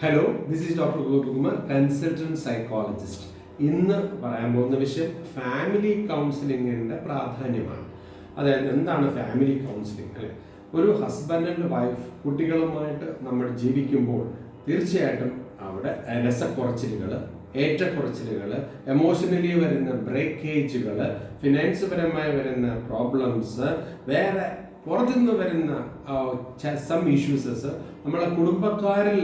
Hello, this is doctor Gopikumar, consultant psychologist. ഇന്ന് പറയാൻ പോകുന്ന വിഷയം ഫാമിലി കൗൺസിലിങ്ങിൻ്റെ പ്രാധാന്യമാണ്. അതായത് എന്താണ് ഫാമിലി കൗൺസിലിംഗ് അല്ലെ? ഒരു ഹസ്ബൻഡ് ആൻഡ് വൈഫ് കുട്ടികളുമായിട്ട് നമ്മൾ ജീവിക്കുമ്പോൾ തീർച്ചയായിട്ടും അവിടെ രസക്കുറച്ചിലുകൾ, ഏറ്റക്കുറച്ചിലുകൾ, എമോഷണലി വരുന്ന ബ്രേക്കേജുകൾ, ഫിനാൻസ് പരമായി വരുന്ന പ്രോബ്ലംസ്, വേറെ പുറത്തുനിന്ന് വരുന്ന സം ഇഷ്യൂസസ്, നമ്മളെ കുടുംബക്കാരിൽ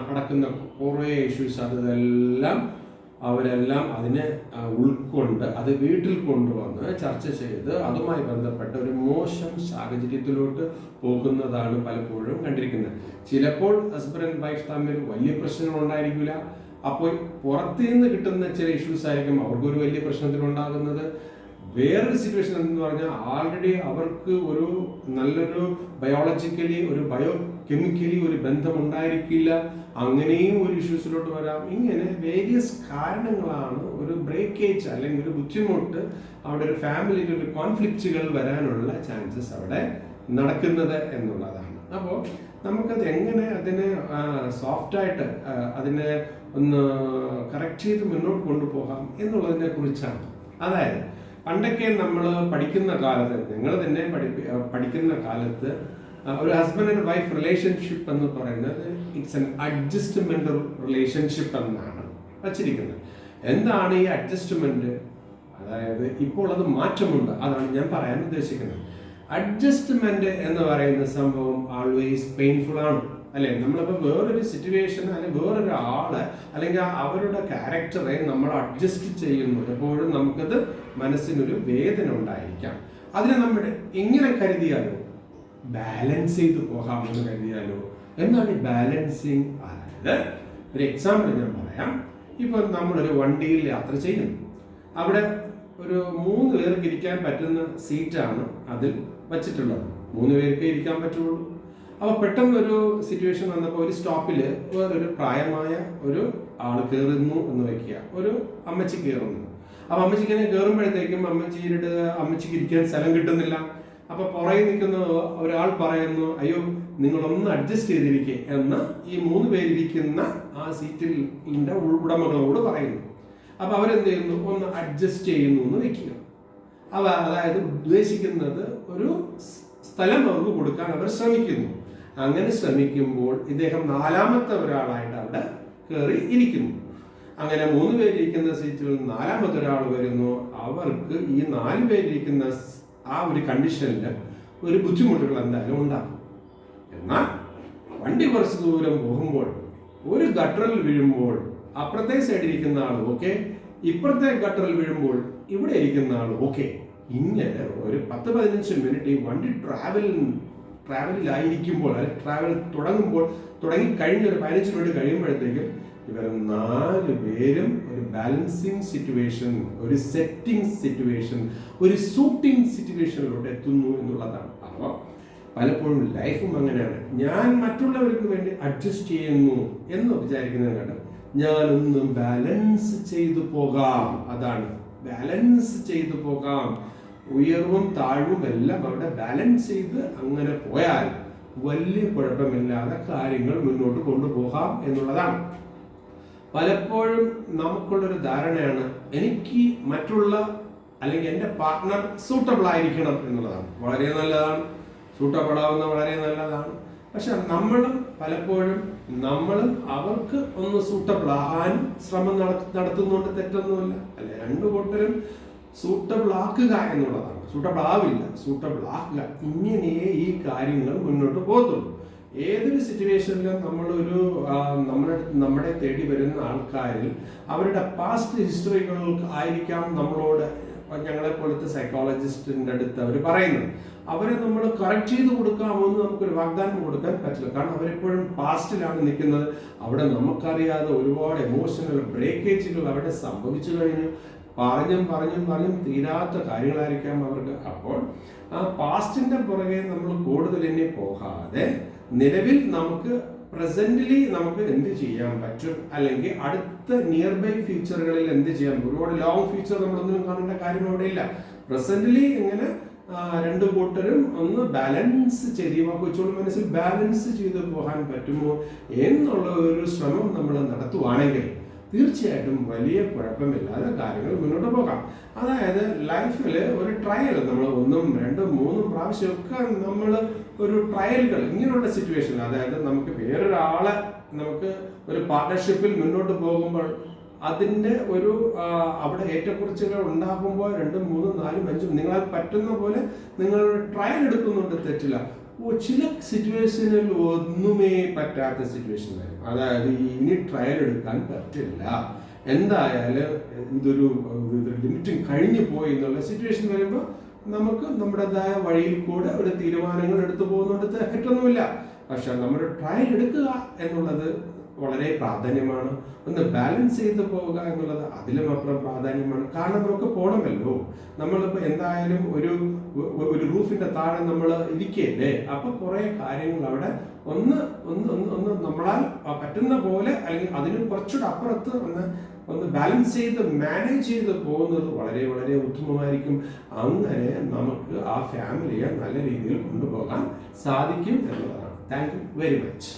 നടക്കുന്ന കുറേ ഇഷ്യൂസ്, അതെല്ലാം അവരെല്ലാം അതിനെ ഉൾക്കൊണ്ട് അത് വീട്ടിൽ കൊണ്ടുവന്ന് ചർച്ച ചെയ്ത് അതുമായി ബന്ധപ്പെട്ട ഒരു മോശം സാഹചര്യത്തിലോട്ട് പോകുന്നതാണ് പലപ്പോഴും കണ്ടിരിക്കുന്നത്. ചിലപ്പോൾ ഹസ്ബൻഡ് ആൻഡ് വൈഫ് തമ്മിൽ വലിയ പ്രശ്നങ്ങൾ ഉണ്ടായിരിക്കില്ല. അപ്പോൾ പുറത്തു നിന്ന് കിട്ടുന്ന ചില ഇഷ്യൂസ് ആയിരിക്കും അവർക്കൊരു വലിയ പ്രശ്നത്തിലുണ്ടാകുന്നത്. വേറൊരു സിറ്റുവേഷൻ എന്ന് പറഞ്ഞാൽ ആൾറെഡി അവർക്ക് ഒരു നല്ലൊരു ബയോളജിക്കലി ഒരു ബയോകെമിക്കലി ഒരു ബന്ധം ഉണ്ടായിരിക്കില്ല. അങ്ങനെയും ഒരു ഇഷ്യൂസിലോട്ട് വരാം. ഇങ്ങനെ വേരിയസ് കാരണങ്ങളാണ് ഒരു ബ്രേക്കേജ് അല്ലെങ്കിൽ ഒരു ബുദ്ധിമുട്ട്, അവിടെ ഒരു ഫാമിലിയിൽ ഒരു കോൺഫ്ലിക്റ്റുകൾ വരാനുള്ള ചാൻസസ് അവിടെ നടക്കുന്നത് എന്നുള്ളതാണ്. അപ്പോൾ നമുക്കത് എങ്ങനെ അതിനെ സോഫ്റ്റായിട്ട് അതിനെ ഒന്ന് കറക്റ്റ് ചെയ്ത് മുന്നോട്ട് കൊണ്ടുപോകാം എന്നുള്ളതിനെ കുറിച്ചാണ്. അതായത് പണ്ടൊക്കെ നമ്മൾ പഠിക്കുന്ന കാലത്ത്, നിങ്ങൾ തന്നെ പഠിക്കുന്ന കാലത്ത് ഒരു ഹസ്ബൻഡ് ആൻഡ് വൈഫ് റിലേഷൻഷിപ്പ് എന്ന് പറയുന്നത് ഇറ്റ്സ് എൻ അഡ്ജസ്റ്റ്മെന്റ് റിലേഷൻഷിപ്പ് എന്നാണ് വച്ചിരിക്കുന്നത്. എന്താണ് ഈ അഡ്ജസ്റ്റ്മെന്റ്? അതായത് ഇപ്പോൾ അത് മാറ്റമുണ്ട്, അതാണ് ഞാൻ പറയാൻ ഉദ്ദേശിക്കുന്നത്. അഡ്ജസ്റ്റ്മെന്റ് എന്ന് പറയുന്ന സംഭവം ആൾവേസ് പെയിൻഫുൾ ആണ് അല്ലെ? നമ്മളിപ്പോൾ വേറൊരു സിറ്റുവേഷൻ അല്ലെങ്കിൽ വേറൊരു ആള് അല്ലെങ്കിൽ അവരുടെ ക്യാരക്ടറെ നമ്മൾ അഡ്ജസ്റ്റ് ചെയ്യുമ്പോൾ എപ്പോഴും നമുക്കത് മനസ്സിനൊരു വേദന ഉണ്ടായിരിക്കാം. അതിനെ നമ്മൾ എങ്ങനെ കരുതിയാലോ, ബാലൻസ് ചെയ്ത് പോകാമെന്ന് കരുതിയാലോ. എന്താണ് ഈ ബാലൻസിങ്? അതായത് ഒരു എക്സാമ്പിൾ ഞാൻ പറയാം. ഇപ്പം നമ്മളൊരു വണ്ടിയിൽ യാത്ര ചെയ്യുന്നു. അവിടെ ഒരു 3 പേർക്ക് ഇരിക്കാൻ പറ്റുന്ന സീറ്റാണ് അതിൽ വച്ചിട്ടുള്ളത്. 3 പേർക്ക് ഇരിക്കാൻ പറ്റുള്ളൂ. അപ്പോൾ പെട്ടെന്നൊരു സിറ്റുവേഷൻ വന്നപ്പോൾ ഒരു സ്റ്റോപ്പിൽ വേറൊരു പ്രായമായ ഒരു ആൾ കയറുന്നു എന്ന് വയ്ക്കുക. ഒരു അമ്മച്ചി കയറുന്നു. അപ്പോൾ അമ്മച്ചിക്ക് കയറുമ്പോഴത്തേക്കും അമ്മച്ചിക്ക് ഇരിക്കാൻ സ്ഥലം കിട്ടുന്നില്ല. അപ്പോൾ പുറകെ നിൽക്കുന്ന ഒരാൾ പറയുന്നു, അയ്യോ നിങ്ങളൊന്ന് അഡ്ജസ്റ്റ് ചെയ്തിരിക്കുക എന്ന് ഈ 3 പേരിരിക്കുന്ന ആ സീറ്റിൻ്റെ ഉടമകളോട് പറയുന്നു. അപ്പോൾ അവരെന്ത് ചെയ്യുന്നു? ഒന്ന് അഡ്ജസ്റ്റ് ചെയ്യുന്നു എന്ന് വെക്കുക. അതായത് ഉദ്ദേശിക്കുന്നത് ഒരു സ്ഥലം അവർക്ക് കൊടുക്കാൻ അവർ ശ്രമിക്കുന്നു. അങ്ങനെ ശ്രമിക്കുമ്പോൾ ഇദ്ദേഹം 4ാമത്തെ ഒരാളായിട്ട് അവിടെ കയറി ഇരിക്കുന്നു. അങ്ങനെ 3 പേരിരിക്കുന്ന സീറ്റിൽ 4ാമത്തെ ഒരാൾ വരുന്നു. അവർക്ക് ഈ 4 പേരിരിക്കുന്ന ആ ഒരു കണ്ടീഷനിൽ ഒരു ബുദ്ധിമുട്ടുകൾ എന്തായാലും ഉണ്ടാകും. എന്നാൽ വണ്ടി കുറച്ച് ദൂരം പോകുമ്പോൾ ഒരു ഗട്ടറിൽ വീഴുമ്പോൾ അപ്പുറത്തെ സൈഡിൽ ഇരിക്കുന്ന ആൾ ഓക്കെ, ഇപ്പുറത്തെ ഗട്ടറിൽ വീഴുമ്പോൾ ഇവിടെ ഇരിക്കുന്ന ആൾ ഓക്കെ. ഇങ്ങനെ ഒരു 10-15 മിനിറ്റ് ഈ വണ്ടി ട്രാവലിലായിരിക്കുമ്പോൾ ട്രാവൽ തുടങ്ങിക്കഴിഞ്ഞ ഒരു 15 മിനിറ്റ് കഴിയുമ്പോഴത്തേക്കും ഇവർ 4 പേരും ഒരു ബാലൻസിങ് സിറ്റുവേഷൻ, ഒരു സെറ്റിംഗ് സിറ്റുവേഷൻ, ഒരു സൂട്ടിംഗ് സിറ്റുവേഷനിലോട്ട് എത്തുന്നു എന്നുള്ളതാണ്. അപ്പോൾ പലപ്പോഴും ലൈഫും അങ്ങനെയാണ്. ഞാൻ മറ്റുള്ളവർക്ക് വേണ്ടി അഡ്ജസ്റ്റ് ചെയ്യുന്നു എന്ന് വിചാരിക്കുന്നത് കണ്ട് ഞാനൊന്ന് ബാലൻസ് ചെയ്തു പോകാം. അതാണ് ബാലൻസ് ചെയ്തു പോകാം. ഉയർവും താഴ്വും എല്ലാം അവിടെ ബാലൻസ് ചെയ്ത് അങ്ങനെ പോയാൽ വലിയ കുഴപ്പമില്ലാതെ കാര്യങ്ങൾ മുന്നോട്ട് കൊണ്ടുപോകാം എന്നുള്ളതാണ്. പലപ്പോഴും നമുക്കുള്ളൊരു ധാരണയാണ് എനിക്ക് മറ്റുള്ള അല്ലെങ്കിൽ എൻ്റെ പാർട്ട്ണർ സൂട്ടബിൾ ആയിരിക്കണം എന്നുള്ളതാണ്. വളരെ നല്ലതാണ്, സൂട്ടബിൾ ആവുന്ന വളരെ നല്ലതാണ്. പക്ഷെ നമ്മളും അവർക്ക് ഒന്ന് സൂട്ടബിൾ ആകാൻ ശ്രമം നടത്തുന്നുണ്ട്, തെറ്റൊന്നുമില്ല അല്ലെ? 2 കൂട്ടരും സൂട്ടബിൾ ആക്കുക എന്നുള്ളതാണ്. സൂട്ടബിൾ ആവില്ല, സൂട്ടബിൾ ആക്കുക. ഇങ്ങനെയേ ഈ കാര്യങ്ങൾ മുന്നോട്ട് പോകത്തുള്ളൂ. ഏതൊരു സിറ്റുവേഷനിലും നമ്മളെ തേടി വരുന്ന ആൾക്കാരിൽ അവരുടെ പാസ്റ്റ് ഹിസ്റ്ററികൾ ആയിരിക്കാം നമ്മളോട്, ഞങ്ങളെ പോലത്തെ സൈക്കോളജിസ്റ്റിൻ്റെ അടുത്ത് അവർ പറയുന്നത്. അവരെ നമ്മൾ കറക്റ്റ് ചെയ്ത് കൊടുക്കാമോ എന്ന് നമുക്കൊരു വാഗ്ദാനം കൊടുക്കാൻ പറ്റില്ല. കാരണം അവരെപ്പോഴും പാസ്റ്റിലാണ് നിൽക്കുന്നത്. അവിടെ നമുക്കറിയാതെ ഒരുപാട് എമോഷണൽ ബ്രേക്കേജുകൾ അവിടെ സംഭവിച്ചു കഴിഞ്ഞു. പറഞ്ഞും തീരാത്ത കാര്യങ്ങളായിരിക്കാം അവർക്ക്. അപ്പോൾ ആ പാസ്റ്റിന്റെ പുറകെ നമ്മൾ കൂടുതൽ ഇനി പോകാതെ നിലവിൽ നമുക്ക് പ്രസന്റ്ലി നമുക്ക് എന്ത് ചെയ്യാൻ പറ്റും, അല്ലെങ്കിൽ അടുത്ത നിയർ ബൈ ഫ്യൂച്ചറുകളിൽ എന്ത് ചെയ്യാൻ, ഒരുപാട് ലോങ് ഫ്യൂച്ചർ നമ്മളൊന്നും കാണേണ്ട കാര്യം അവിടെ ഇല്ല. പ്രസന്റ്ലി എങ്ങനെ രണ്ടു കൂട്ടരും ഒന്ന് ബാലൻസ് ചെയ്ത് ഈ കൊച്ചുകൊണ്ട് മനസ്സിൽ ബാലൻസ് ചെയ്ത് പോകാൻ പറ്റുമോ എന്നുള്ള ഒരു ശ്രമം നമ്മൾ നടത്തുവാണെങ്കിൽ തീർച്ചയായിട്ടും വലിയ കുഴപ്പമില്ലാതെ കാര്യങ്ങൾ മുന്നോട്ട് പോകാം. അതായത് ലൈഫിൽ ഒരു ട്രയൽ നമ്മൾ 1, 2, 3 പ്രാവശ്യമൊക്കെ നമ്മൾ ഒരു ട്രയലുകൾ ഇങ്ങനെയുള്ള സിറ്റുവേഷൻ, അതായത് നമുക്ക് വേറൊരാളെ നമുക്ക് ഒരു പാർട്ണർഷിപ്പിൽ മുന്നോട്ട് പോകുമ്പോൾ അതിൻ്റെ ഒരു അവിടെ ഏറ്റക്കുറച്ചുകൾ ഉണ്ടാകുമ്പോൾ 2, 3, 4, 5 നിങ്ങളാൽ പറ്റുന്ന പോലെ നിങ്ങൾ ട്രയൽ എടുക്കുന്നുണ്ട്, തെറ്റില്ല. ചില സിറ്റുവേഷനിൽ ഒന്നുമേ പറ്റാത്ത സിറ്റുവേഷൻ വരും. അതായത് ഇനി ട്രയൽ എടുക്കാൻ പറ്റില്ല, എന്തായാലും ഇതൊരു ലിമിറ്റിംഗ് കഴിഞ്ഞു പോയി എന്നുള്ള സിറ്റുവേഷൻ വരുമ്പോൾ നമുക്ക് നമ്മുടേതായ വഴിയിൽ കൂടെ ഒരു തീരുമാനങ്ങൾ എടുത്തു പോകുന്നുണ്ട്, തെറ്റൊന്നുമില്ല. പക്ഷെ നമ്മൾ ട്രയൽ എടുക്കുക എന്നുള്ളത് വളരെ പ്രാധാന്യമാണ്. ഒന്ന് ബാലൻസ് ചെയ്ത് പോവുക എന്നുള്ളത് അതിലും അപ്പുറം പ്രാധാന്യമാണ്. കാരണം നമുക്ക് പോകണമല്ലോ, നമ്മളിപ്പോൾ എന്തായാലും ഒരു റൂഫിന്റെ താഴെ നമ്മൾ ഇരിക്കുകയല്ലേ. അപ്പൊ കുറെ കാര്യങ്ങൾ അവിടെ ഒന്ന് നമ്മളാൽ പറ്റുന്ന പോലെ അല്ലെങ്കിൽ അതിന് കുറച്ചുകൂടെ അപ്പുറത്ത് ഒന്ന് ബാലൻസ് ചെയ്ത് മാനേജ് ചെയ്ത് പോകുന്നത് വളരെ വളരെ ഉത്തമമായിരിക്കും. അങ്ങനെ നമുക്ക് ആ ഫാമിലിയെ നല്ല രീതിയിൽ കൊണ്ടുപോകാൻ സാധിക്കും എന്നുള്ളതാണ്. Thank you very much.